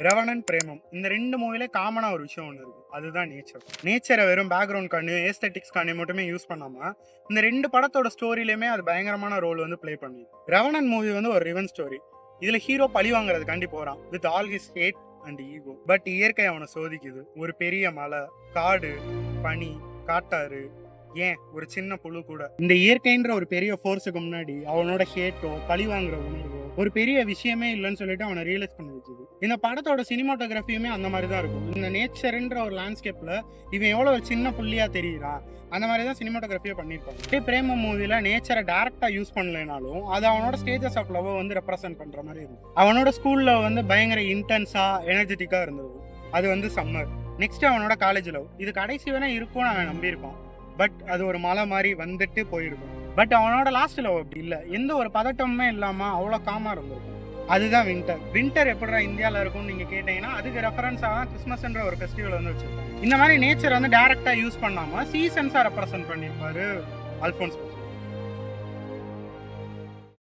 Revenant பிரேமம் இந்த 2 மூவில காமனா ஒரு விஷயம் ஒன்று இருக்கு. அதுதான் நேச்சரை வெறும் பேக்ரவுண்ட் காண்டியும் ஏஸ்தெட்டிக்ஸ் காண்டியும் மட்டுமே யூஸ் பண்ணாம இந்த 2 படத்தோட ஸ்டோரியிலுமே அது பயங்கரமான ரோல் வந்து பிளே பண்ணி. ரெவனன்ட் மூவி வந்து ஒரு ரிவெஞ்ச் ஸ்டோரி. இதுல ஹீரோ பழி வாங்குறதுக்காண்டி போறான் with all his hate and ego. But இயற்கை அவனை சோதிக்குது. ஒரு பெரிய மலை, காடு, பனி, காட்டாறு, ஏன் ஒரு சின்ன புழு கூட. இந்த இயற்கைன்ற ஒரு பெரிய ஃபோர்ஸுக்கு முன்னாடி அவனோட ஹேட்டோ பழி வாங்குற உணர்வோ ஒரு பெரிய விஷயமே இல்லைன்னு சொல்லிட்டு அவனை ரியலைஸ் பண்ணி வச்சுது. இந்த படத்தோட சினிமாட்டோகிராஃபியுமே அந்த மாதிரி தான் இருக்கும். இந்த நேச்சர்ன்ற ஒரு லேண்ட்ஸ்கேப்ல இவன் எவ்வளவு ஒரு சின்ன புள்ளியா தெரியுறான், அந்த மாதிரி தான் சினிமாட்டோகிராஃபியை பண்ணியிருப்பாங்க. பிரேமம் மூவில நேச்சரை டைரக்டா யூஸ் பண்ணலைனாலும் அது அவனோட ஸ்டேஜஸ் ஆஃப் லவ் வந்து ரெப்ரசென்ட் பண்ற மாதிரி இருக்கும். அவனோட ஸ்கூல்ல வந்து பயங்கர இன்டென்ஸா எனர்ஜெட்டிக்கா இருந்தது. அது வந்து சம்மர். நெக்ஸ்ட் அவனோட காலேஜ் லவ். இது கடைசி வேணா இருக்கும்னு அவன் நம்பியிருப்பான். பட் அது ஒரு மலை மாதிரி வந்துட்டு போயிருக்கும். பட் அவனோட லாஸ்ட் லவ் அப்படி இல்லை. எந்த ஒரு பதட்டமுமே இல்லாம அவ்வளோ காமா இருந்திருக்கும். அதுதான் வின்டர். வின்டர் எப்படிடா இந்தியாவில் இருக்கும்னு நீங்க கேட்டீங்கன்னா அதுக்கு ரெஃபரன்ஸாக தான் கிறிஸ்மஸ்ன்ற ஒரு ஃபெஸ்டிவல் வந்து வச்சிருப்பாங்க. இந்த மாதிரி நேச்சர் வந்து டைரக்டா யூஸ் பண்ணாம சீசன்ஸா ரெப்ரசென்ட் பண்ணியிருப்பாரு அல்ஃபோன்ஸ் பட்ரன்.